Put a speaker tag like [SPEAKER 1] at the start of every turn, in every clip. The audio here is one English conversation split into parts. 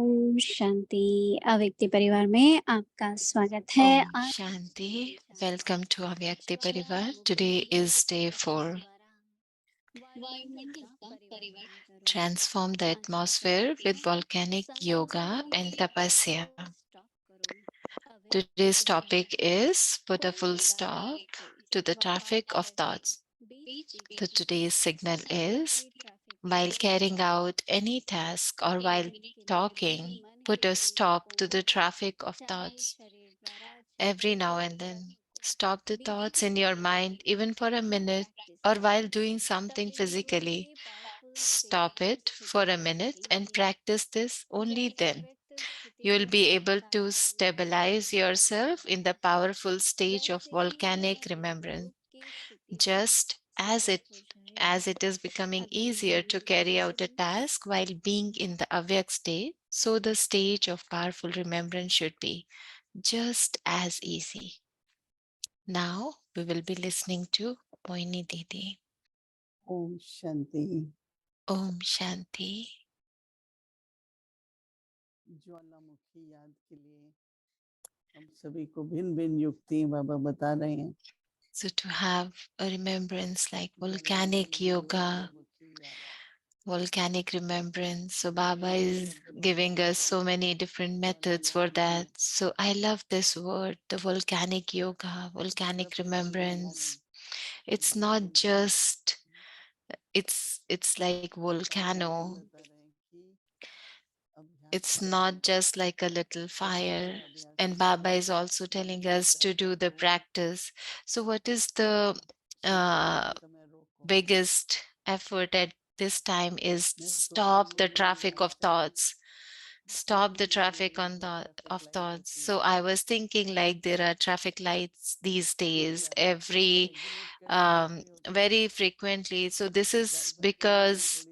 [SPEAKER 1] ओम शांति। अव्यक्ति परिवार में आपका स्वागत है।
[SPEAKER 2] Om Shanti. Welcome to Avyakti Parivar. Today is day 4. Transform the atmosphere with volcanic yoga and tapasya. Today's topic is put a full stop to the traffic of thoughts. Today's signal is while carrying out any task or while talking, put a stop to the traffic of thoughts. Every now and then, stop the thoughts in your mind, even for a minute, or while doing something physically. Stop it for a minute and practice this. Only then you will be able to stabilize yourself in the powerful stage of volcanic remembrance. Just as it is becoming easier to carry out a task while being in the awake state, so the stage of powerful remembrance should be just as easy. Now we will be listening to Mohini Didi.
[SPEAKER 3] Om Shanti.
[SPEAKER 2] Om Shanti.
[SPEAKER 3] ज्वालामुखी याद के लिए हम सभी को भिन्न भिन्न युक्ति बाबा बता रहे हैं.
[SPEAKER 2] So to have a remembrance like volcanic yoga, volcanic remembrance. So Baba is giving us so many different methods for that. So I love this word, the volcanic yoga, volcanic remembrance. It's not just, it's like volcano. It's not just like a little fire. And Baba is also telling us to do the practice. So what is the biggest effort at this time is stop the traffic of thoughts. Stop the traffic of thoughts. So I was thinking like there are traffic lights these days very frequently. So this is because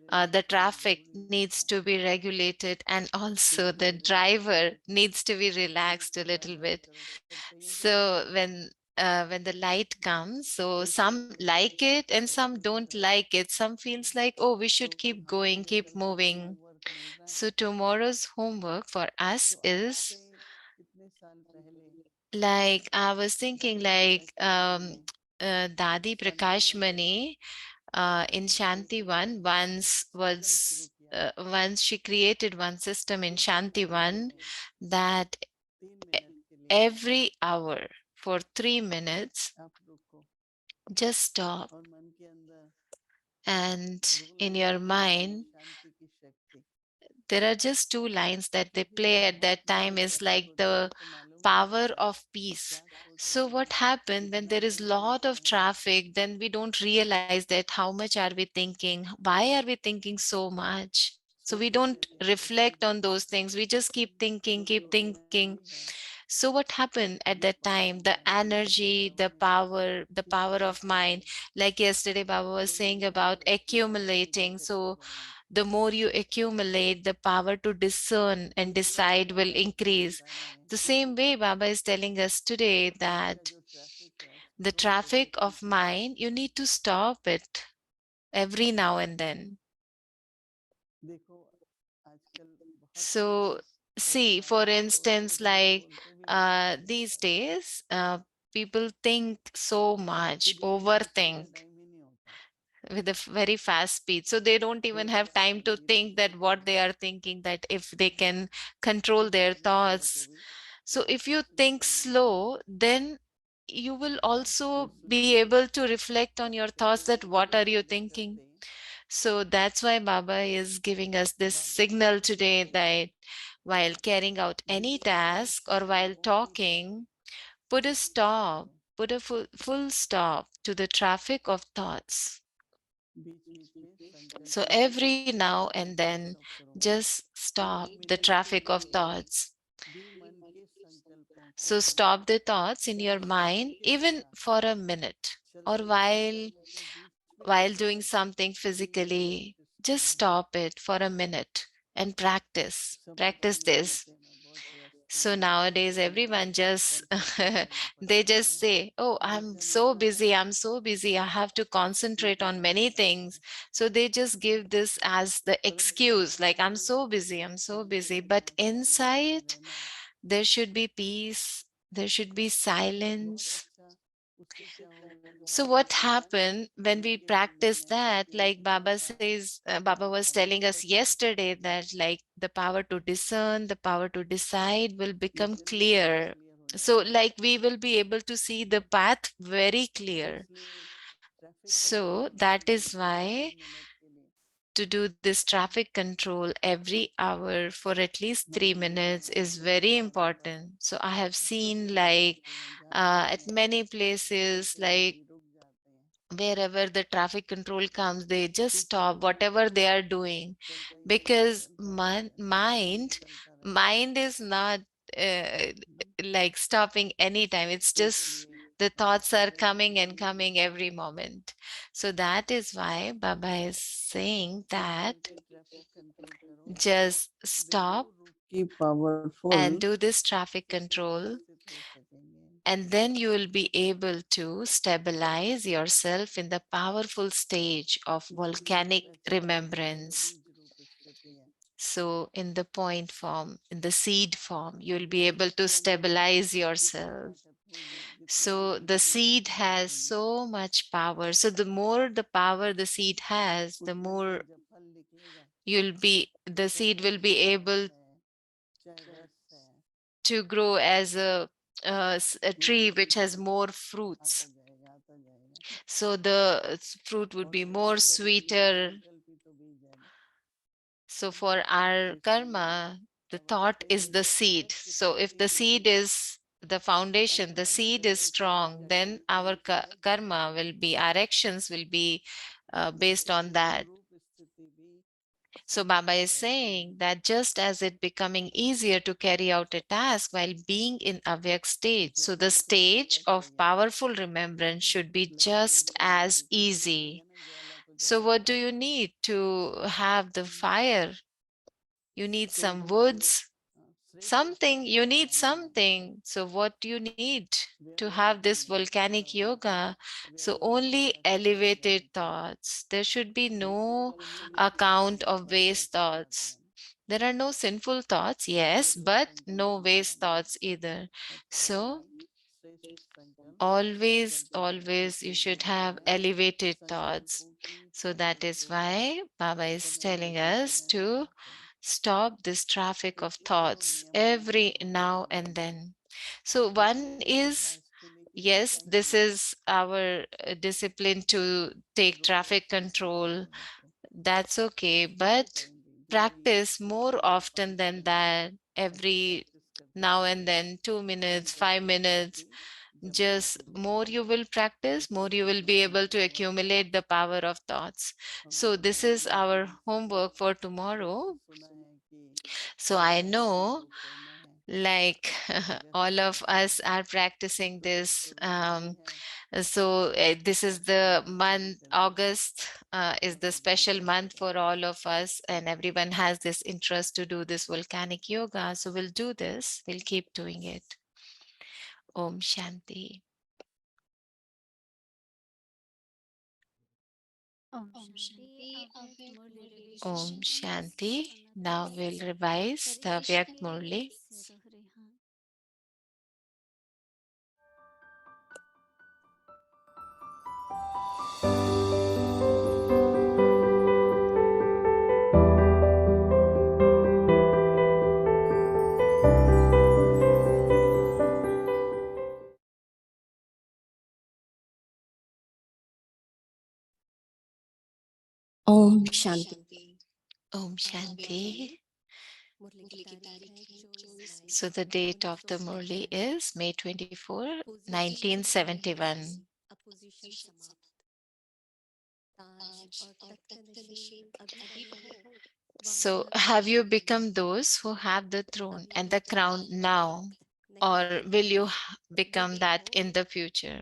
[SPEAKER 2] the traffic needs to be regulated, and also the driver needs to be relaxed a little bit. So when the light comes, so some like it and some don't like it. Some feels like, oh, we should keep going, keep moving. So tomorrow's homework for us is like, I was thinking like Dadi Prakash Mani in Shanti One once she created one system in Shanti One that every hour for 3 minutes, just stop, and in your mind there are just two lines that they play at that time is like the power of peace. So what happened when there is lot of traffic, then we don't realize that how much are we thinking, why are we thinking so much. So we don't reflect on those things, we just keep thinking. So what happened at that time, the energy, the power of mind, like yesterday Baba was saying about accumulating. So the more you accumulate, the power to discern and decide will increase. The same way Baba is telling us today that the traffic of mind, you need to stop it every now and then. So see, for instance, like these days, people think so much, overthink with a very fast speed, so they don't even have time to think that what they are thinking, that if they can control their thoughts. So if you think slow, then you will also be able to reflect on your thoughts, that what are you thinking. So that's why Baba is giving us this signal today that while carrying out any task or while talking, put a stop, put a full stop to the traffic of thoughts. So every now and then, just stop the traffic of thoughts. So stop the thoughts in your mind, even for a minute, or while doing something physically. Just stop it for a minute and practice this. So nowadays everyone just they just say, oh, I'm so busy, I have to concentrate on many things. So they just give this as the excuse, like, I'm so busy, but inside there should be peace, there should be silence. So what happened when we practice that? Like Baba says, Baba was telling us yesterday that, like, the power to discern, the power to decide will become clear. So like we will be able to see the path very clear. So that is why to do this traffic control every hour for at least 3 minutes is very important. So I have seen, like, at many places, like wherever the traffic control comes, they just stop whatever they are doing, because mind is not uh, like stopping anytime. It's just the thoughts are coming and coming every moment. So that is why Baba is saying that just stop
[SPEAKER 3] की powerful
[SPEAKER 2] and do this traffic control,
[SPEAKER 3] व्यवस्थित हो सकेंगे.
[SPEAKER 2] and then you will be able to stabilize yourself in the powerful stage of volcanic remembrance. So, in the point form, in the seed form, you'll be able to stabilize yourself. So, the seed has so much power. So, the more the power the seed has, the more the seed will be able to grow as a tree which has more fruits. So the fruit would be more sweeter. So for our karma, the thought is the seed. So if the seed is the foundation, the seed is strong, then our karma will be, our actions will be based on that. So Baba is saying that just as it becoming easier to carry out a task while being in awake stage, so the stage of powerful remembrance should be just as easy. So what do you need to have the fire? You need some woods, something, you need something. So what do you need to have this volcanic yoga? So only elevated thoughts. There should be no account of waste thoughts. There are no sinful thoughts, yes, but no waste thoughts either. So always you should have elevated thoughts. So that is why Baba is telling us to stop this traffic of thoughts every now and then. So one is, yes, this is our discipline to take traffic control. That's okay, but practice more often than that. Every now and then, 2 minutes, 5 minutes, just more you will practice, more you will be able to accumulate the power of thoughts. So this is our homework for tomorrow. So I know, like, all of us are practicing this. So this is the month, August is the special month for all of us, and everyone has this interest to do this volcanic yoga. So we'll do this, we'll keep doing it. Om Shanti.
[SPEAKER 1] Om Shanti. Avyakt Murli
[SPEAKER 2] Om
[SPEAKER 1] revision.
[SPEAKER 2] Shanti. Now
[SPEAKER 1] Another
[SPEAKER 2] we'll revise the Avyak
[SPEAKER 1] traditional
[SPEAKER 2] Murli.
[SPEAKER 1] Siddhariha.
[SPEAKER 4] Om Shanti.
[SPEAKER 2] Om Shanti. So the date of the Murli is May 24, 1971. So have you become those who have the throne and the crown now, or will you become that in the future?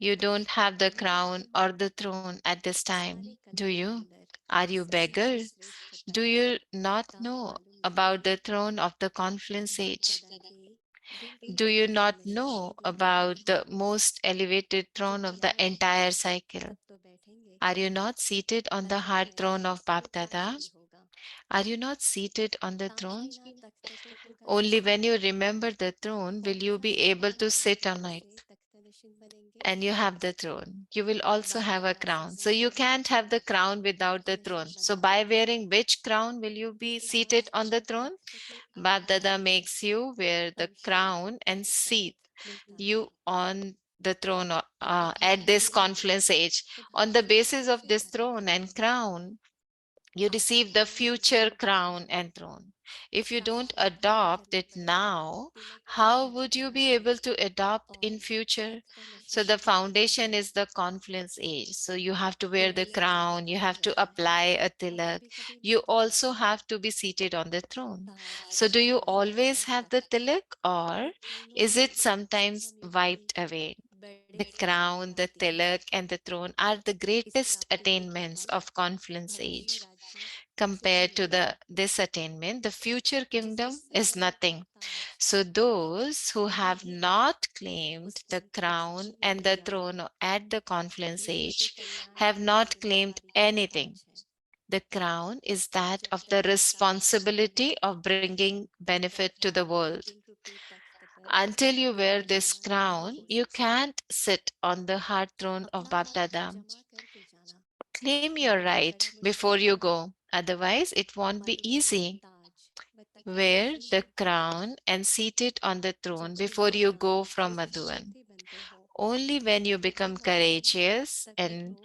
[SPEAKER 2] You don't have the crown or the throne at this time, do you? Are you beggar? Do you not know about the throne of the confluence age? Do you not know about the most elevated throne of the entire cycle? Are you not seated on the heart throne of Bapdada? Are you not seated on the throne? Only when you remember the throne will you be able to sit on it. And you have the throne. You will also have a crown. So you can't have the crown without the throne. So by wearing which crown will you be seated on the throne? Bapdada makes you wear the crown and seat you on the throne at this confluence age. On the basis of this throne and crown, you receive the future crown and throne. If you don't adopt it now, how would you be able to adopt in future? So the foundation is the confluence age. So you have to wear the crown, you have to apply a tilak. You also have to be seated on the throne. So do you always have the tilak or is it sometimes wiped away? The crown, the tilak, and the throne are the greatest attainments of confluence age. Compared to this attainment, the future kingdom is nothing. So those who have not claimed the crown and the throne at the confluence age have not claimed anything. The crown is that of the responsibility of bringing benefit to the world. Until you wear this crown, you can't sit on the heart throne of Bapdada. Claim your right before you go, otherwise it won't be easy. Wear the crown and seat it on the throne before you go from Madhuvan. Only when you become courageous and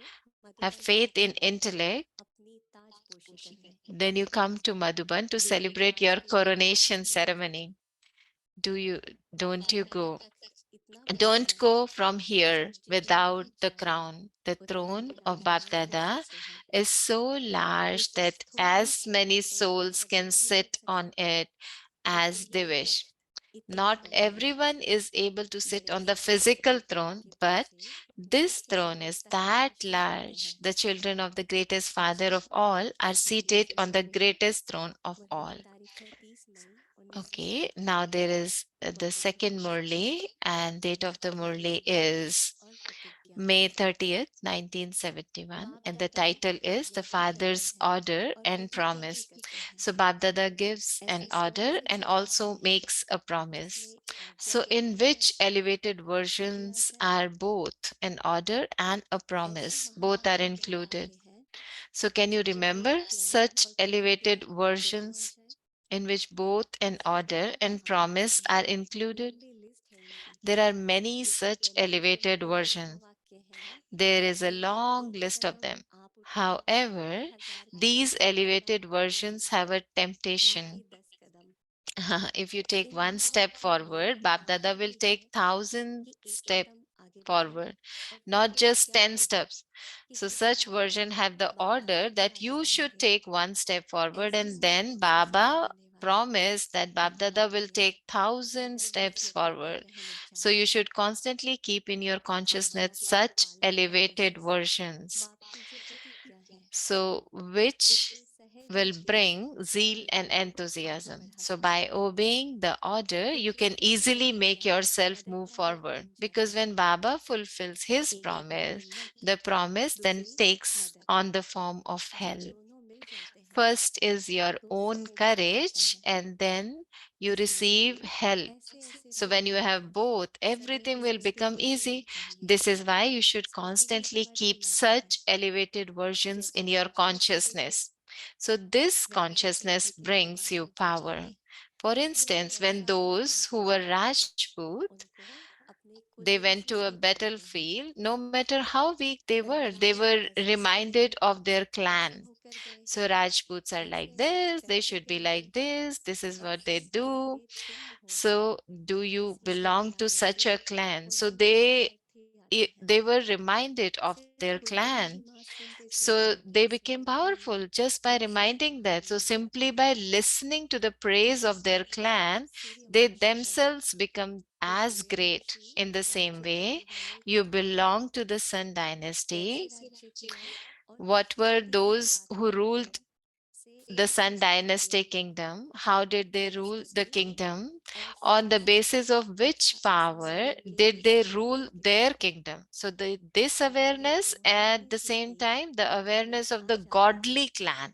[SPEAKER 2] have faith in intellect, then you come to Madhuban to celebrate your coronation ceremony. Do you, don't you go? Don't go from here without the crown. The throne of Bapdada is so large that as many souls can sit on it as they wish. Not everyone is able to sit on the physical throne, but this throne is that large. The children of the greatest father of all are seated on the greatest throne of all. Okay, now there is the second Murli, and date of the Murli is May 30th, 1971, and the title is The Father's Order and Promise. So Babdada gives an order and also makes a promise. So in which elevated versions are both an order and a promise? Both are included. So can you remember such elevated versions in which both an order and promise are included? There are many such elevated versions. There is a long list of them. However, these elevated versions have a temptation. If you take one step forward, Bapdada will take 1,000 steps forward, not just 10 steps. So such version have the order that you should take one step forward and then Baba promised that Bapdada will take 1,000 steps forward. So you should constantly keep in your consciousness such elevated versions. So which will bring zeal and enthusiasm. So by obeying the order, you can easily make yourself move forward. Because when Baba fulfills his promise, the promise then takes on the form of help. First is your own courage, and then you receive help. So when you have both, everything will become easy. This is why you should constantly keep such elevated versions in your consciousness. So this consciousness brings you power. For instance, when those who were Rajput, they went to a battlefield, no matter how weak they were reminded of their clan. So Rajputs are like this, they should be like this is what they do. So do you belong to such a clan? So they were reminded of their clan. So they became powerful just by reminding that. So simply by listening to the praise of their clan, they themselves become as great. In the same way, you belong to the Sun dynasty. What were those who ruled the Sun Dynasty kingdom. How did they rule the kingdom? On the basis of which power did they rule their kingdom? So this awareness, at the same time, the awareness of the godly clan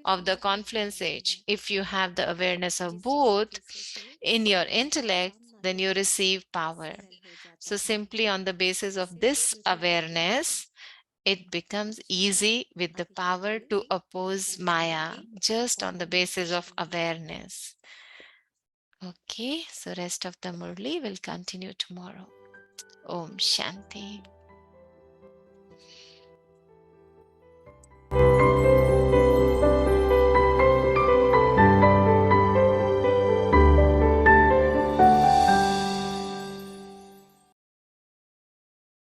[SPEAKER 2] of the confluence age. If you have the awareness of both in your intellect, then you receive power. So simply on the basis of this awareness, it becomes easy with the power to oppose Maya just on the basis of awareness. Okay, so rest of the Murli will continue tomorrow. Om Shanti.